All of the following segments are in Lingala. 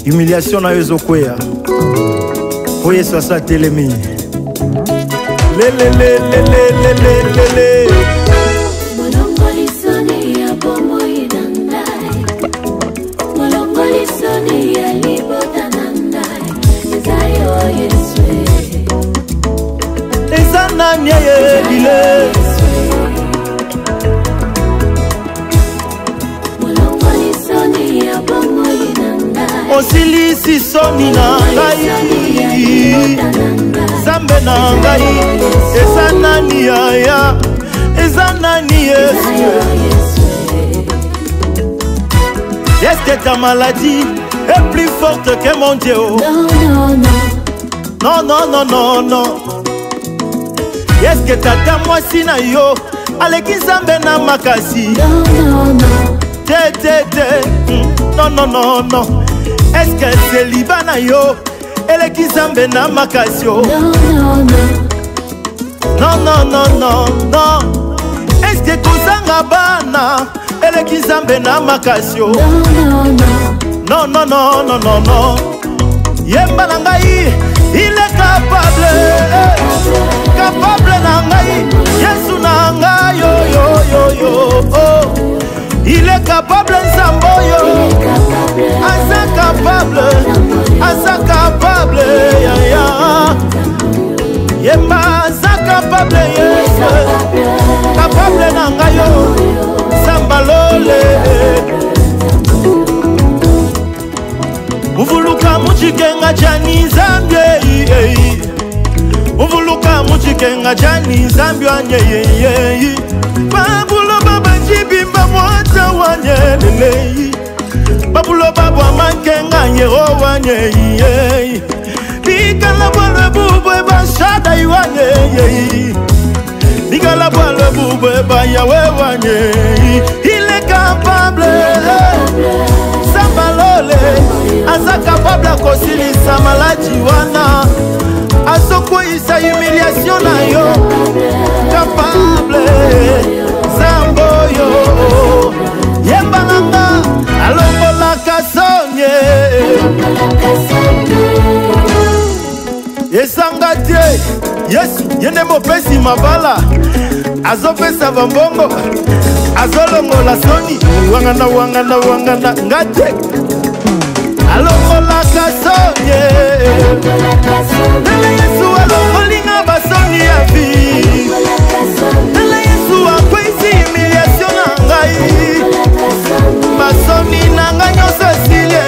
Humiliation na yo zokwea. Po Yesu asa telemi. Le. Molongoli soni ya bomo inandai. Molongoli soni ya libota nandai. Ezayo Yesu. Ezana nye bile. Molongoli soni ya bomo inandai. Osilisi soni na ngai. Zambe na ngai. Ezana ni ya. Ezana ni Yesu. Est-ce que ta maladie est plus forte que mon Dieu? Non. Est-ce que tata mwasi na yo aleki Nzambe na makasi? Non. Est-ce que célibat na yo eleki Nzambe na makasi? Non. Est-ce que kozanga bana eleki Nzambe na makasi? Non. Yemba na ngai, il est capable na ngai, Yesu na ngai yo. Il est capable Nzambo yo. Asa capable ya. Yemba asa capable Yesu. Capable na ngai yo. Sambalole. Muvuluka muchikenga chani Zambie. Muvuluka muchikenga chani Zambie anye. Babulo baba jibimba mwata wanye lele. Babulo baba mankenga nyero wanye. Bikala bwale bubwe bashada iwanye. Bikala bwale bubwe bayawe wanye. Il est capable. Sambalole. Asa capable à kosilisa maladi wana. Asokwisa humiliation na yo. Capable Zamboyo. Yembalanga alongola kasonye. Esangate Yesu yende mopesi mabala. Azopesa bambongo. Azolongola soni. Wangana ngate. Alongola kasonye. Nele Yesu alongolinga basoni ya vi. Nele Yesu akwezi humiliation na ngai. Basoni na ngai nyonso esile.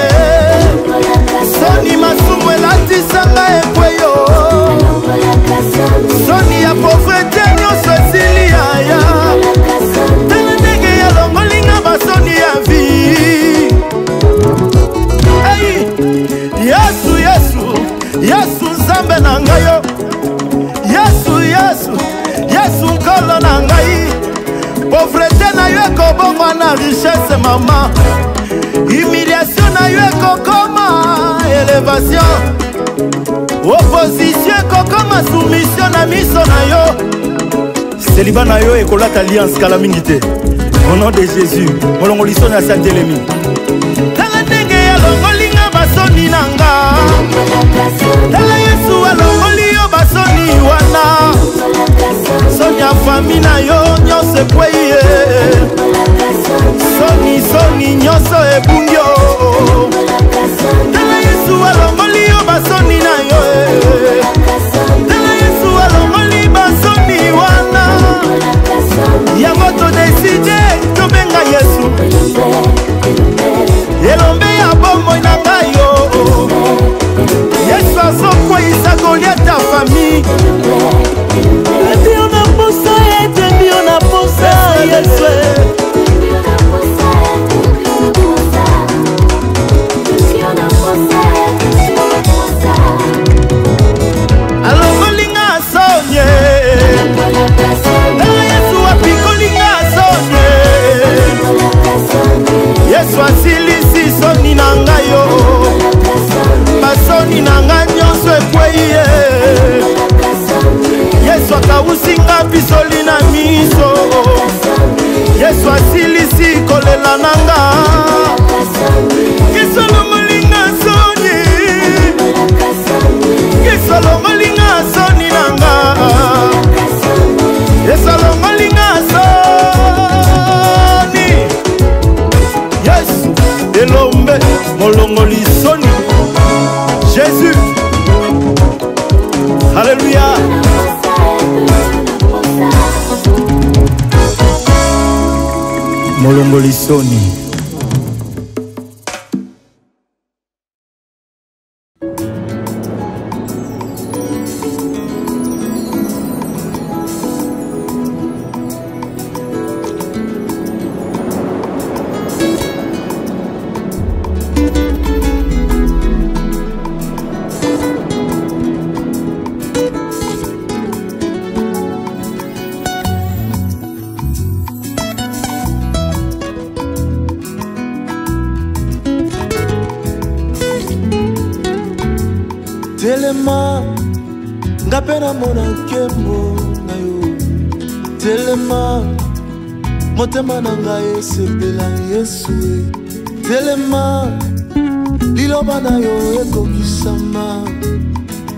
Soni masumu elatisa ngai ekweyo. Soni ya pauvreté nyonso esili yaya. Nele ndenge alongolinga basoni ya vi. Yesu Nzambe na ngai yo. Yesu nkolo na ngai. Pauvreté na yo ekobongwa na richesse mama. Humiliation na yo ekokoma élévation. Opposition ekokoma soumission na miso na yo. Célibat na yo ekolata alliance kala mingi te. Au nom de Jésus, molongo lisoni asa telemi. Tala ndenge alongolinga basoni na nga. Tala Yesu alongoli yo basoni wana. Sonia fami na yo nyonso ekweye. Soni nyonso ebungi yo. Tala Yesu alongoli yo basoni na yo. Tala Yesu alongoli basoni wana. Yango to deside tobenga Yesu. Elombe ya bomoi na ngai yo. Yesu azokweyisa kolia ta famille. Bio na posa ete bio na posa Yesu. Alongolinga sonye. Yesu apikolinga sonye. Yesu asilisi soni na ngai yo. Basoni na ngai nyonso ekweye. Yesu akawusinga bisoli na miso. Yesu asilisi kolela nanga. Yesu alongolinga sonye. molongoli soni. Telema ngapena mona nkembo na yo. Telema motema na ngai esepela Yesu. Telema liloba na yo ekokisama.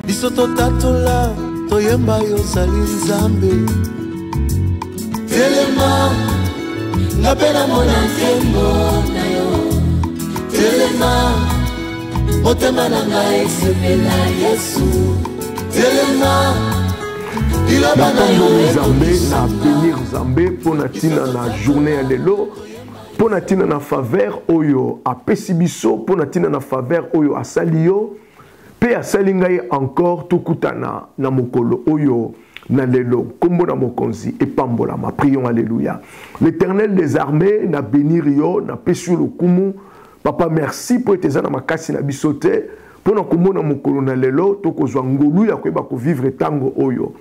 Biso totatola toyemba yo zali Nzambe. Telema ngapena mona nkembo na yo. Telema motema na ngai esepela Yesu. Telema liloba na yo ekokisama. Na bénir Nzambe pona tina na journée ya lelo, pona tina na faveur oyo apesi biso, pona tina na faveur oyo asali yo, pe asali ngai encore tokutana na mokolo oyo na lelo kombo na mokonzi epambolama. Prions alléluia. L'Éternel des armées na bénir yo na pesi yo lokumu. Papa, merci pour tes na makasi na bisote pour na komona mokolo na lelo tokozwa ngolu ya koyeba ko vivre tango oyo.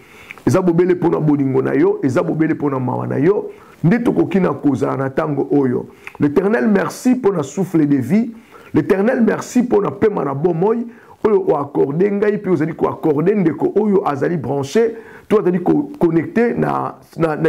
Eza bobele pour na bolingo na yo, eza bobele pour na mawa na yo, nde tokoki na kozala na tango oyo. L'Éternel merci pour na souffle de vie. L'Éternel merci pour na pema na bomoy oyo o accordé ngai pe ozali ko accorder ndeko oyo azali branché, to azali ko connecté na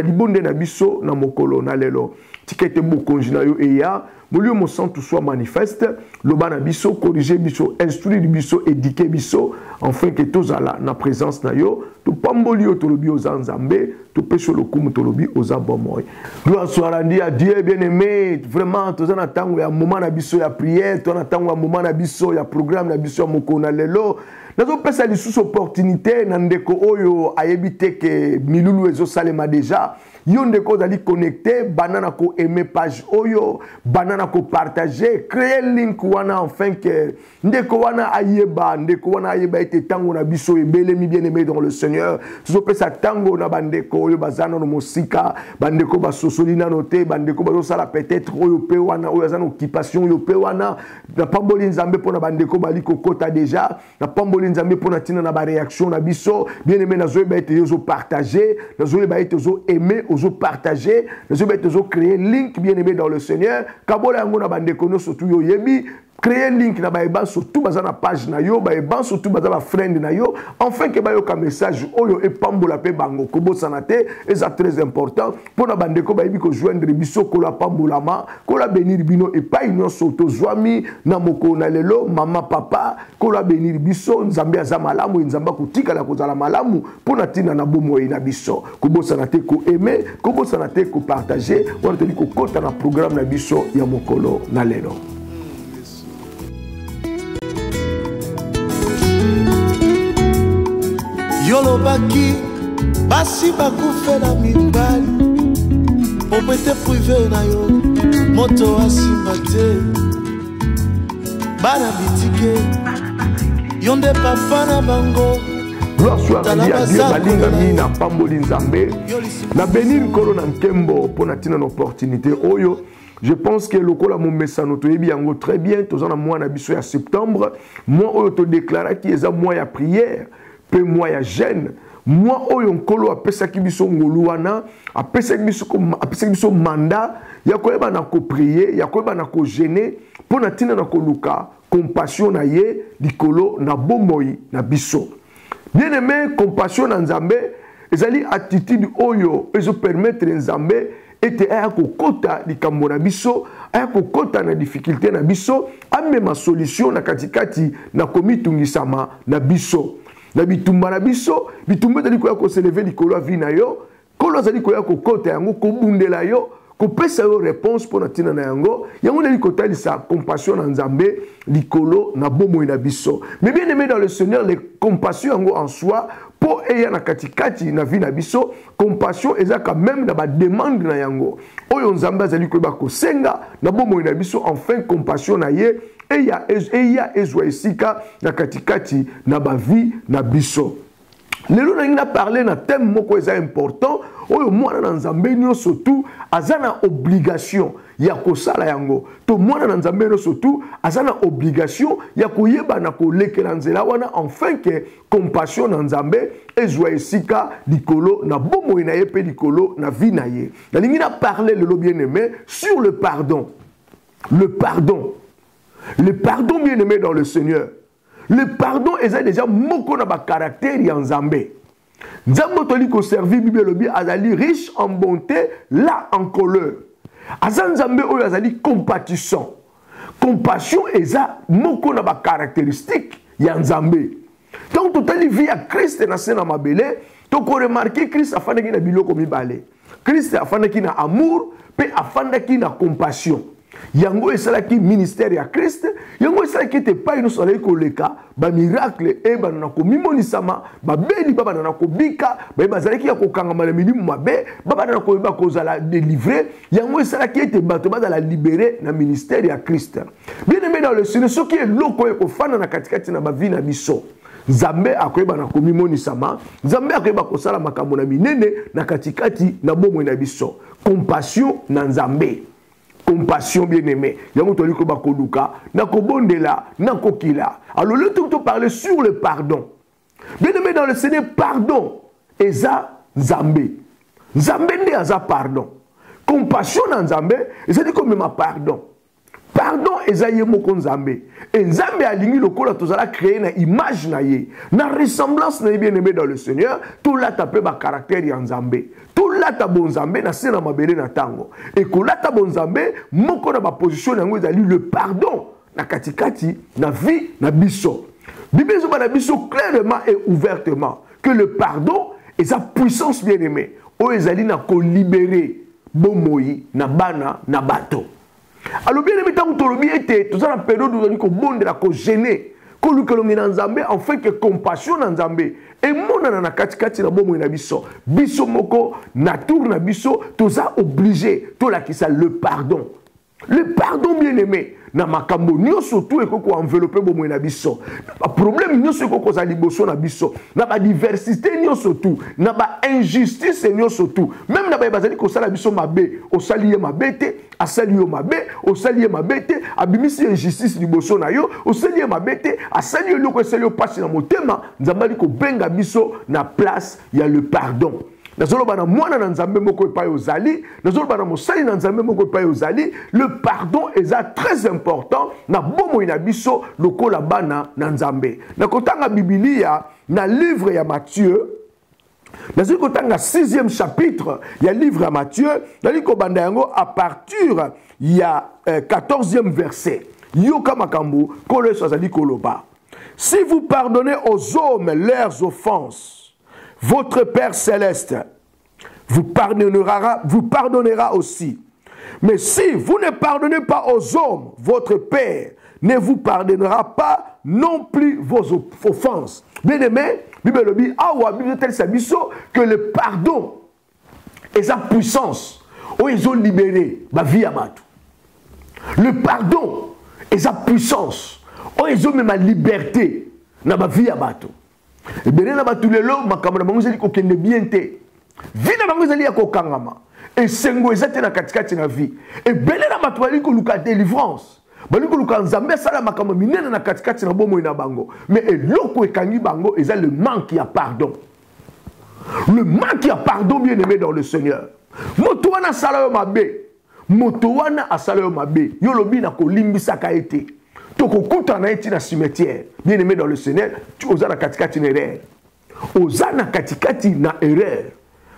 libonde na biso na mokolo na lelo. Tikete bokonji na yo eya Molio mon sang tout soit manifeste, lobana biso, corriger biso, instruire biso, éduquer biso, afin que tous ala na présence na yo, tu pambolio tolobi aux Nzambe, tu pêches le coup tolobi aux abomoy. Gloire soit rendue à Dieu bien-aimé, vraiment, tous en attendant, il y a un moment na biso, il y a prière, tous en attendant, un moment na biso, il y a programme na biso, moko na lelo. Nazo pesa li sous opportunité, nandeko oyo ayebite que milulu ezo salema déjà. Yo ndeko dali connecté, banana ko aimer page oyo, banana ko partager, créer link wana enfin que ndeko wana ayeba ete tango na biso ebele mi bien-aimé dans le Seigneur. Tuzo pesa tango na bandeko oyo bazana no mosika, bandeko ba sosoli na noté, bandeko ba sala peut-être oyo pe wana oyo azana occupation oyo pe wana na pamboli Nzambe pona bandeko bali kokota déjà, na pamboli Nzambe pona tina na ba réaction na biso, bien-aimé nazo ba ete yo partager, nazo ba ete zo aimer ozo partager, les autres créer link bien-aimé dans le Seigneur. Kabola ngona bandeko no surtout yo yebi créer link na ba surtout baza na page na yo, ba surtout baza ba friend na yo, enfin que ba yo ka message oyo e pambola pe bango kobo sanate, et ça très important pour na bandeko ba yebi ko joindre biso ko la pambolama, ko la bénir bino et pas union soto zwami na moko na lelo mama papa ko la bénir biso Nzambe aza malamu Nzamba kutika la kozala malamu pour na tina na bomo na biso kobo sanate ko aimer kobo sanate ko partager on te dit ko kota na programme na biso ya mokolo na lelo. Yolo baki basi bakufela mibali propriété privée na yo moto asimbate bana bitike yonde papa na bango. Gloire soit rendue à Dieu, balinga mi na pamboli Nzambe na bénir kolo na nkembo pour na tina une opportunité oyo. Je pense que le kola mon message notre yebi yango très bien tous en mois na biso ya septembre moi oyo to déclarer qui est un mois ya prière. Pe moi ya jeune moi oyo nkolo apesa ki biso ngolu wana apesa ki biso mandat ya koyeba na ko prier ya koyeba na ko gêner pour na tina na ko luka compassion na ye likolo na bomoi na biso. Bien aimé, compassion na Nzambe ezali attitude oyo ezo permettre Nzambe ete aya kokota likambo na biso aya kokota na difficulté na biso amema solution na katikati na komitungisama na biso. Na bitumba na biso, bitumba zali koya ko se lever likolo ya vi na yo, kolo zali koya ko kota yango ko bundela yo, ko pesa yo réponse pour na tina na yango, yango zali ko talisa compassion na Nzambe likolo na bomo na biso. Mais bien aimé dans le Seigneur, les compassion yango en soi po eya na katikati na vie na biso compassion eza quand même na ba demande na yango oyo nzambe azali ko ba kosenga na bomoi na biso enfin compassion na ye eya ezwa esika na katikati na ba vie na biso. Lelo na ngina parler na thème moko eza important oyo mwana na nzambe nyonso tu aza na obligation ya kosala yango to mwana na nzambe nyonso tu aza na obligation ya koyeba na kolekela nzela wana enfin que compassion na nzambe ezwa esika likolo na bomoi na ye pe likolo na vie na ye. Na ngina parler lelo bien aimé sur le pardon. Le pardon bien aimé dans le Seigneur. Le pardon est déjà moko na ba caractère ya nzambe. Nzambe toli ko servir Bible lobi azali riche en bonté, là en colère. Azan nzambe oyo azali compatissant. Compassion eza moko na ba caractéristique ya nzambe. Donc totali vie à Christ na sena mabele, to ko remarquer Christ afandaki na biloko mibale. Christ afandaki na amour, pe afandaki na compassion. Yango esalaki ministère ya Christ, yango esalaki te pa ino solei koleka, ba miracle e ba na ko mimonisama, ba beli ba na ko bika, ba bazalaki ya ko kangama na milimu mabe, ba na ko ba kozala délivrer, yango esalaki te bato ba la libérer na ministère ya Christ. Bien aimé dans le Seigneur, ce qui est loko e ko fana na katikati na ba vie na biso. Nzambe akoyeba na ko mimonisama, Nzambe akoyeba ko sala makambo na minene na katikati na bomoi na biso. Compassion na Nzambe. Compassion bien-aimé. Yango toli ko ba koluka, na ko bondela, na ko kila. Alors le tout parler sur le pardon. Bien-aimé dans le Seigneur, pardon eza Nzambe. Nzambe nde aza pardon. Compassion na Nzambe, eza dit comme ma pardon. Pardon eza ye moko Nzambe. Et Nzambe alingi lokola tozala créer na image na ye. Na ressemblance na ye bien-aimé dans le Seigneur, tout là tapé ba caractère ya Nzambe. Tout là ta bon Nzambe na sena mabele na tango. Et ko là ta bon Nzambe moko na ba position yango ezali le pardon na katikati na vie na biso. Bible zo ba na biso clairement et ouvertement que le pardon est sa puissance bien-aimé. O ezali na ko libérer bomoi na bana na bato. Alors bien aimé tant tolobi était tout ça la période où on ko bondela ko gêner ko lukelongi na Nzambe en fait que compassion na Nzambe et mona na katikati na bomo na biso biso moko nature na biso toza obligé to la kisa le pardon bien aimé na makambo nyonso tout ekoko envelopper bomo na biso ba problème nyonso ekoko za liboso na biso na ba diversité nyonso tout na ba injustice nyonso tout même na ba bazali ko sala biso mabe o saliye mabete asali yo mabe o saliye mabete abimisi injustice liboso na yo o saliye mabete asali yo loko sali yo pasi na motema nzambali ko benga biso na place ya le pardon. Nazoloba na mwana na Nzambe moko epai ozali, nazoloba na mosali na Nzambe moko epai ozali, le pardon est très important na bomoi na biso lokola bana na Nzambe. Na kotanga Biblia na livre ya Matthieu, nazoli kotanga 6e chapitre ya livre ya Matthieu, nazoli kobanda yango à partir ya 14e verset. Yoka makambo kolo azali koloba. Si vous pardonnez aux hommes leurs offenses, votre Père céleste vous pardonnera aussi. Mais si vous ne pardonnez pas aux hommes, votre Père ne vous pardonnera pas non plus vos offenses. Bien aimé, Bible dit que le pardon est sa puissance. Oh, ils ont libéré ma vie à Matou. Le pardon est sa puissance. Oh, ils ont même ma liberté dans ma vie à Matou. Et bien là tous les lots ma caméra mangeli ko kende bien té vie na mangeli ya ko kangama et sengo ezate na katikati na vie et bien là batwali ko luka délivrance bali ko luka Nzambe sala makambo minene na katikati na bomo ina bango mais eloko ekangi bango eza le manque ya pardon bien aimé dans le Seigneur moto wana sala yo mabe moto wana asala yo mabe yo lobi na ko limbisa ka été tokokuta na eti na cimetière bien aimé dans le Seigneur tu oza na katikati na erreur oza na katikati na erreur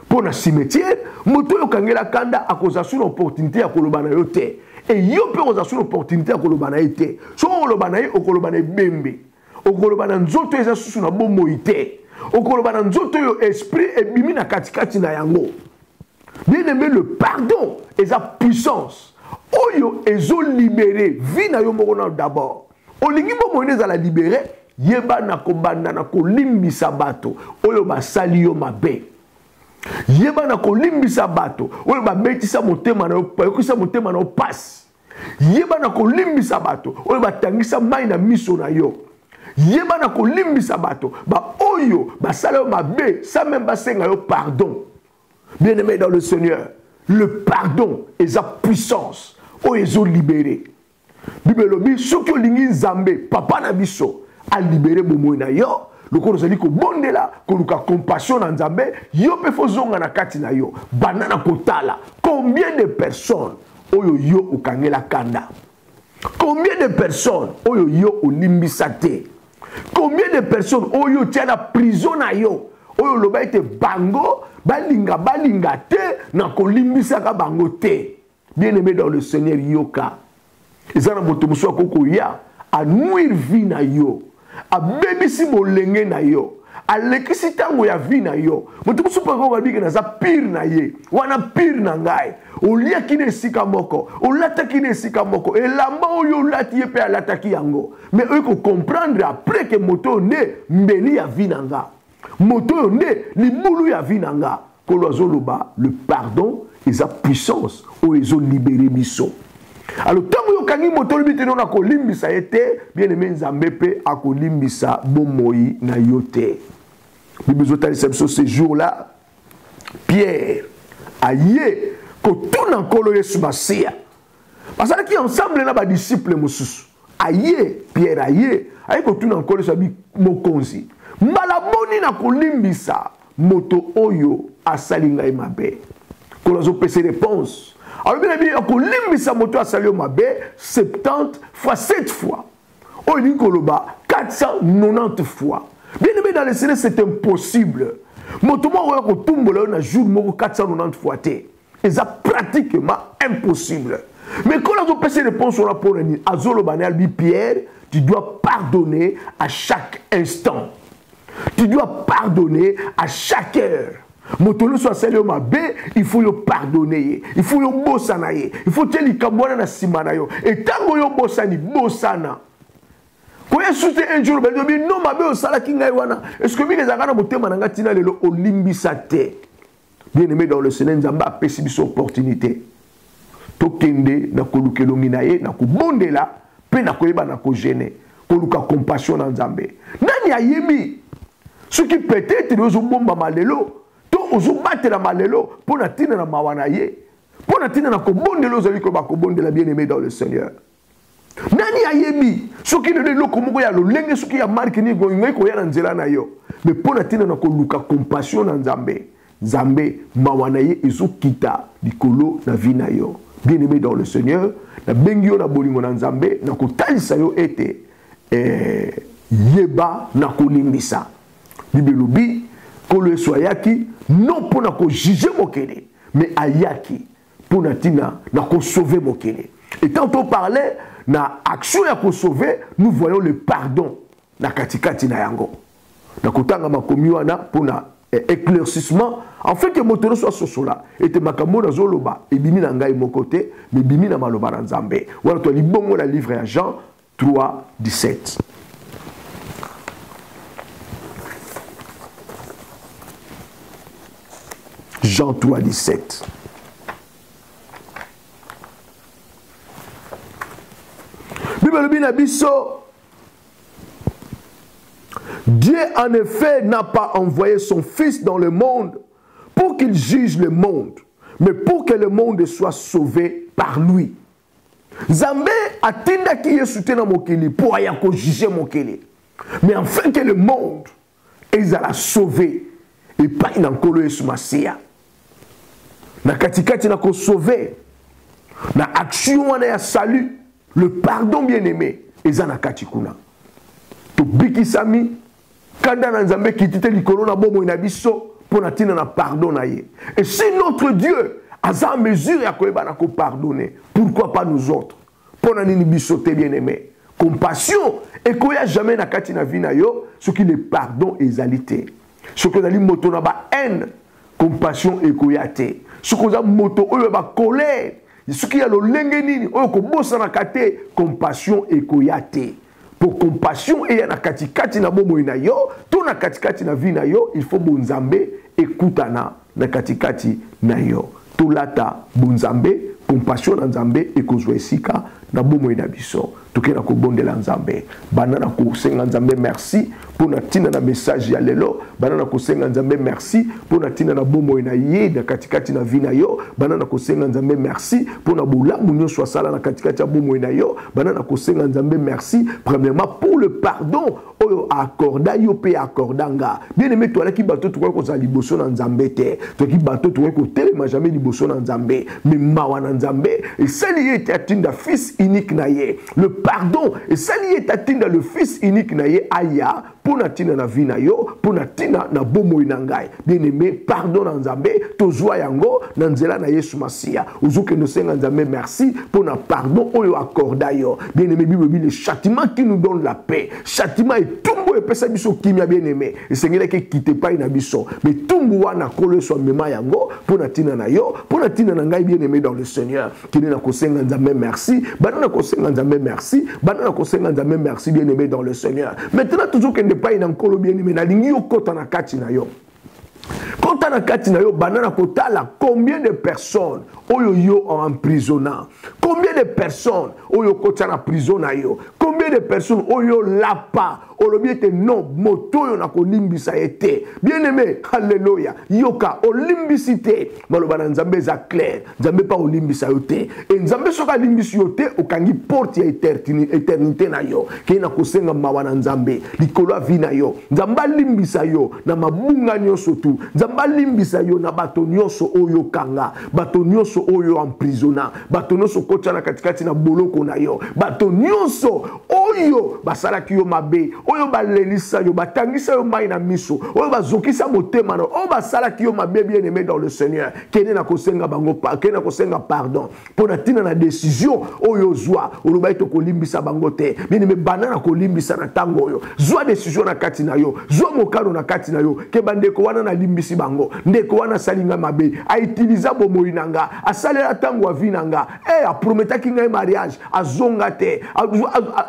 pour na cimetière moto yo kangela kanda akoza sur opportunité ya koloba na yo te et yo pe oza sur opportunité ya koloba na te so koloba na ye okoloba na bembe okoloba na nzoto eza susu na bombo ite okoloba na nzoto yo esprit ebimi na katikati na yango bien aimé le pardon et sa puissance oyo ezo libéré vie na yo moko d'abord olingi bomo neza la libérer yeba na kobanda na kolimbisa bato oyo basali yo mabe. Yeba na kolimbisa bato oyo babetisa motema na yo, bayokisa motema na yo pasi. Yeba na kolimbisa bato oyo batangisa mai na miso na yo. Yeba na kolimbisa bato ba oyo basala yo mabe sans même basenga yo pardon. Bien-aimé dans le Seigneur, le pardon est sa puissance oyo ezo libéré. Bible lobi soki olingi Nzambe papa na biso a libéré bomoi na yo. Loko ozali ko bondela koluka compassion na Nzambe yo pe fozonga na kati na yo banana kotala combien de personnes oyo yo okangela kanda, combien de personnes oyo yo olimbisa te, combien de personnes oyo tia na prison na yo oyo loba ete bango balinga te na kolimbisa ka bango te. Bien-aimé dans le Seigneur, yoka ezana moto muso akoko ya a nuire vie na yo, a bebisi molenge na yo, a lekisi tango ya vie na yo. Moto muso pako babike na za pire na ye, wana pire na ngai. Olia kine esika moko, olata kine esika moko, elamba oyo olati ye pe alataki yango. Mais eux ko comprendre après que moto ne mbeli ya vie na nga. Moto ne libulu ya vie na nga. Kolo azoloba le pardon et sa puissance o ezo libéré biso. Alors tango yo kangi moto libite non akolimbisa ete, bien aimé Nzambe pe akolimbisa bomoi na yote. Bible zotali sebso ce jour-là, Pierre aye ko tout nkolo Yesu Masia. Parce que ensemble na ba disciple mosusu. Aye Pierre aye ko tout nkolo sabi mokonzi. Mbala boni na kolimbisa moto oyo asalinga mabe. Ko lazo pese réponse. Alors bien bien ko limbisa moto asali mabe 70 fois 7 fois. Oyo ni koloba 490 fois. Bien aimé dans le Seigneur, c'est impossible. Moto mo ko tumbola na jour mo 490 fois te. Et ça pratiquement impossible. Mais quand on a passé réponse sur la Polonie, à Zolo Banel, Pierre, tu dois pardonner à chaque instant. Tu dois pardonner à chaque heure. Motono soit celle ma bé, il faut le pardonner. Il faut le bossanaye. Il faut que le kabwana na simanayo. Et tango yo bossani, bossana. Quand il soute un jour, ben non ma bé au sala kinga wana. Est-ce que les agana motema nanga tina lelo olimbisate. Bien-aimé dans le Seigneur, Nzamba a pesi biso opportunité. Tokende na kolukelongi na ye na kubondela pe na koyeba na kogene koluka compassion na Nzambe. Nani ayebi ce qui peut-être ozo bomba malelo to ozo batela malelo pour na tina na mawana ye pour na tina na kobondela ozali ko ba kobondela bien-aimé dans le Seigneur. Nani ayebi ce qui ne le komoko ya lolenge ce qui ya marque ni go ngai ko ya na nzela na yo mais pour na tina na koluka compassion na Nzambe. Nzambe mawana ye ezokita likolo na vie na yo. Bien-aimé dans le Seigneur, na bengio na bolingo na Nzambe na kotalisa yo ete yeba na kolimbisa. Bible lobi kolo soyaki non pour na ko juger mokele, mais ayaki pour na tina na ko sauver mokele. Et quand on parlait na action ya ko sauver, nous voyons le pardon na katikati na yango. Na kotanga makomi wana pour na éclaircissement en fait que motoro soit sosola était makambo na zoloba et bimi na ngai mon côté mais bimi na maloba na Nzambe wala to libongo la livre à Jean 3:17. Jean 3:17. Bible bina biso Dieu, en effet, n'a pas envoyé son Fils dans le monde pour qu'il juge le monde, mais pour que le monde soit sauvé par lui. Nzambe atinda ki Yesu te na mokili pour aya ko juger mokili. Mais afin que le monde ezala sauvé et pas na nkolo Yesu Masia. Na katikati na ko sauver. Na action wana ya salut, le pardon bien-aimé ezana katikuna. To bikisami kanda na Nzambe kitite likolo na bomo na biso pour na tina na pardon na ye. Et si notre Dieu a en mesure ya koyeba na ko pardonner, pourquoi pas nous autres? Pour na nini biso te bien-aimé. Compassion et koya jamais na kati na vie na yo, ce qui le pardon ezalité. Ce que na li moto na ba haine, compassion et koya te. Ce que za moto oyo ba colère, ce qui a lo lenge nini oyo ko bosa na kate, compassion et koya te. pour compassion et na katikati na bomo ina yo to na katikati na vie na yo il faut bonzambe ekutana na katikati na yo to lata bonzambe compassion na nzambe ekozwa esika na bomo ina biso tokena kobondela nzambe banana kosenga nzambe merci pour na tina na message ya lelo banana kosenga nzambe merci pour na tina na bomo ina ye na katikati na vie na yo banana kosenga nzambe merci pour na bolamu nyonso asala na katikati ya bomo ina yo banana kosenga nzambe merci premièrement pour le pardon oyo accorda yo pe accordanga bien aimé toi là ki bato to ko za liboso na nzambe te to ki bato to ko telema jamais liboso na nzambe mais mawa na nzambe et sali était atinda fils unique na ye le pardon et sali était atinda le fils unique na ye aya pour na tina na vie na yo pour na tina na bomo ina ngai bien aimé pardon na nzambe to zwa yango na nzela na Yesu Masia uzuke no senga nzambe merci pour na pardon oyo accorda yo bien aimé Bible le châtiment qui nous donne la paix châtiment tumbu epesa biso kimia bien aimé esengela ke kite pa ina biso mais tumbu wana kolo so mema yango pona tina na yo pona tina na ngai bien aimé dans le Seigneur qui na kosenga nzambe merci banana kosenga nzambe merci banana kosenga nzambe merci bien aimé dans le Seigneur maintenant toujours que ne pas ina kolo bien aimé na lingi yo kota na kati na yo kota na kati na yo banana kotala combien de personnes oyo yo emprisonnant combien de personnes oyo kota na prison na yo combien de personnes oyo lapa olobiete non moto yo na kolimbisa ete bien aimé alléluia yoka olimbisite maloba na nzambe za clair nzambe pa olimbisa yo te et nzambe soka limbisi yo te okangi porte ya éternité na yo ke na kosenga mawa na nzambe likolo vi na yo nzamba limbisa yo na mabunga nyonso tu nzamba limbisa yo na bato nyonso oyo kanga bato nyonso oyo emprisonna bato nyonso kota na katikati na boloko na yo bato nyonso oyo basalaki yo mabe oyo balelisa yo batangisa yo mai na miso oyo bazokisa motema na oyo basalaki yo mabe bien aimé dans le Seigneur kene na kosenga bango pa kene na kosenga pardon pona tina na décision oyo zwa oloba ito kolimbisa bango te bien aimé banana kolimbisa na tango oyo zwa décision na kati na yo zwa mokano na kati na yo ke bandeko wana na limbisi bango ndeko wana salinga mabe a utiliser bomoi nanga asalela tango wa vinanga a prometaki ngai mariage azonga te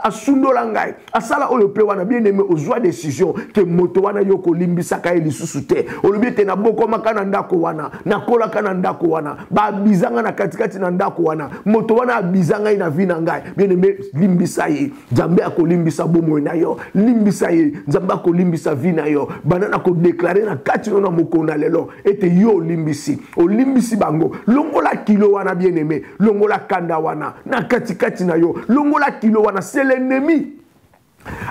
asundola ngai asala oyo pe wana bien aimé ozwa décision ke moto wana yo kolimbisaka ye lisusu te olobi te na bokomaka na ndako wana nakolaka na ndako wana babizanga na katikati na ndako wana moto wana abizanga ye na vi na ngai bien aimé limbisa ye nzambe akolimbisa bomoi na yo limbisa ye nzambe akolimbisa vi na yo banana kodeklare na kati na mokona lelo ete yo olimbisi bango longola kilo wana bien aimé longola kanda wana na katikati na yo longola kilo wana c'est l'ennemi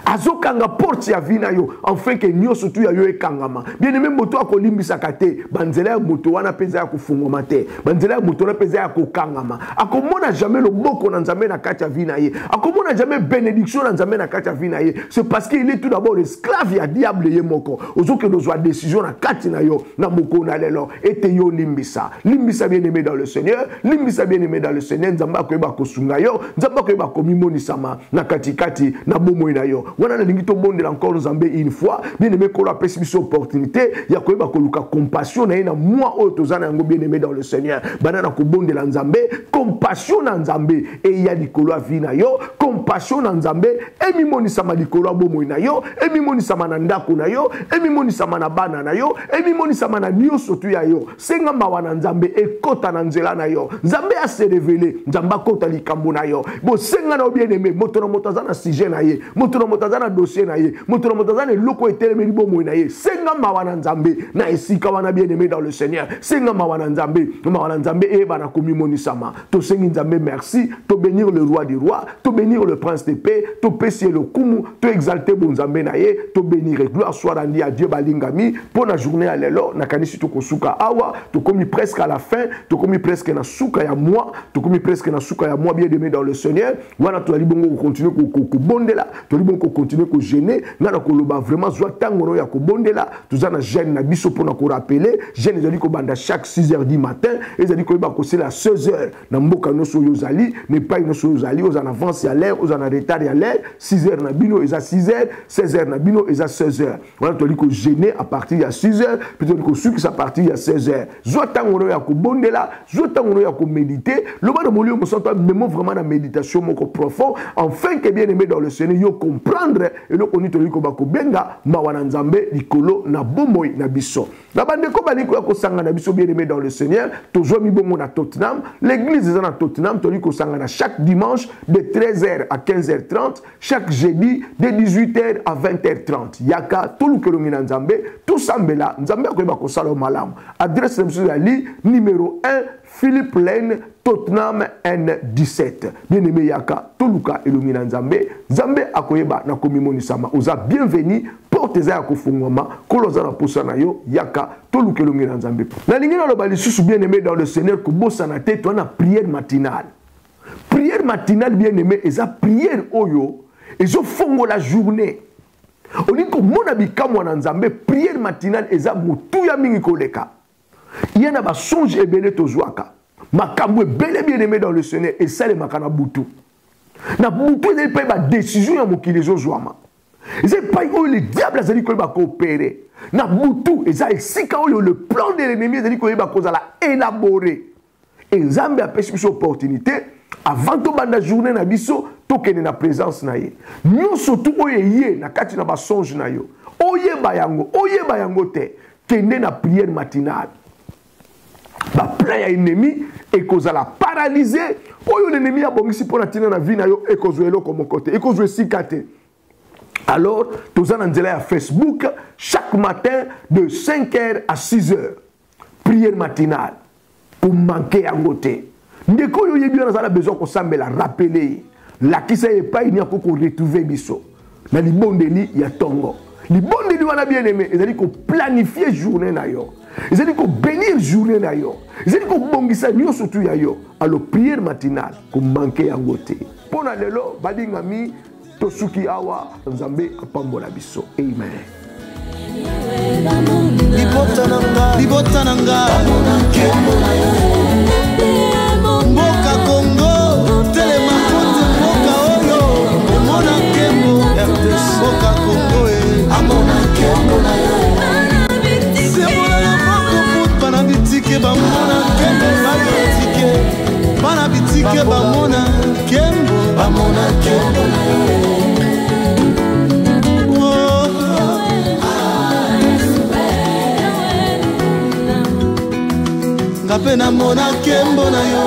azokanga porte ya vina yo enfin que nyonso tu ya yo ekangama bien aimé moto akolimbisa kate banzela ya moto wana peza ya kufungoma te banzela ya moto wana peza ya kokangama akomona jamais le boko na nzambe na kati ya vina ye akomona jamais bénédiction na nzambe na kati ya vina ye c'est parce qu'il est tout d'abord esclave ya diable ye moko ozoke dozwa décision na kati na yo na moko na lelo ete yo limbisa bien aimé dans le Seigneur limbisa bien aimé dans le Seigneur nzamba ko eba kosunga yo nzamba ko eba komimoni sama na katikati na bomo yo wana na lingi to bondela encore nzambe une fois bien aimé ko la pesi opportunité ya ko eba ko luka compassion na ina moi o tozana yango bien aimé dans le Seigneur banana ko bondela nzambe compassion na nzambe e ya likolo vi na yo compassion na nzambe e mimoni sama likolo bomo na yo e mimoni sama na ndako na yo e mimoni sama na bana na yo e mimoni sama na nyonso tu ya yo senga mawa na nzambe e kota na nzela na yo nzambe a se révéler nzamba kota likambo na yo bo senga na bien aimé moto na motazana sujet na ye moto na motazana dossier na ye moto na motazana loko etelemeli bomo na ye senga mawa na nzambe na esika wana bien aimé dans le Seigneur senga mawa na nzambe e bana komimoni sama to sengi nzambe merci to bénir le roi des rois to bénir le prince de paix to pesier le kumu to exalter bon nzambe na ye to bénir gloire soit rendue à Dieu balingami pour la journée à lelo na kanisi to kosuka awa to komi presque à la fin to komi presque na suka ya moi bien aimé dans le Seigneur wana to ali bongo continuer ko bondela to ali bongo continuer ko gêner ngana ko loba vraiment soit tango ya ko bondela tozana jeune na biso pona ko rappeler jeune ezali ko banda chaque 6h du matin ezali ko ba ko c'est la 16h na mboka no so yozali ne pas no so yozali aux en avance à l'air aux en retard à l'air 6h na bino eza 6h 16h na bino eza 16h voilà to li ko gêner à partir de 6h plutôt que suki à partir de 16h soit tango ya ko bondela soit tango ya ko méditer le ba de molio mo sento même vraiment la méditation moko profond enfin que bien aimé dans le Seigneur yo comprendre et le koni to liko ba ko benga mawana nzambe likolo na bomoi na biso na bande ko bali ko sanga na biso bien aimé dans le Seigneur toujours mi bongo na Tottenham l'église est na Tottenham to liko sanga na chaque dimanche de 13h à 15h30 chaque jeudi de 18h à 20h30 yaka to lukelo ngina nzambe tout sambela nzambe ko ba ko sala malamu adresse na biso ya li numéro 1 Philippe Lane Tottenham N17 bien aimé yaka toluka elongina nzambe nzambe akoyeba na komimonisa oza bienvenu porte za ya kofungwama koloza na posa na yo yaka toluka elongina nzambe na lingi na loba lisusu bien aimé dans le Seigneur kobosana te to na prière matinale bien aimé eza prière oyo ezo fongo la journée oliko mona bikamwa na nzambe prière matinale eza mutuya mingi koleka yena ba songe ebele tozwaka makambo ebele bien aimé dans le Seigneur et ça les makana butu na butu ezali pa ba décision ya mokili ezozwama ezali pa oyo le diable azali koyeba coopérer na butu ezali esika oyo le plan de l'ennemi ezali koyeba kozala élaboré et nzambe apesi biso opportunité avant to banda journée na biso tokende na présence na ye nyonso tu oyo ye na kati na ba songe na yo oyeba yango te kende na prière matinale ba plan ya ennemi et kozala paralysé oyo l'ennemi a bongisi pona tina na vie na yo et kozwelo comme côté et kozwe sikate alors tozana nzela ya Facebook chaque matin de 5h à 6h prière matinale pour manquer yango te ndeko yo yebi na zala besoin ko sambela rappeler la kisa e pa ini akoko retrouver biso na libondeli ya tongo libondeli wana bien aimé ezali ko planifier journée na yo ezali ko bénir journée na yo ezali ko bongisa nyonso tu ya yo alors prière matinale ko manquer yango te pona lelo badingami tosuki awa nzambe apambola biso amen libota nanga mboka Congo telema kote mboka oyo mona kembo mboka Congo amona kembo na yo sebola na moko bana bitike bamona kembo bana bitike bamona kembo na yo ngape na mona kembo na yo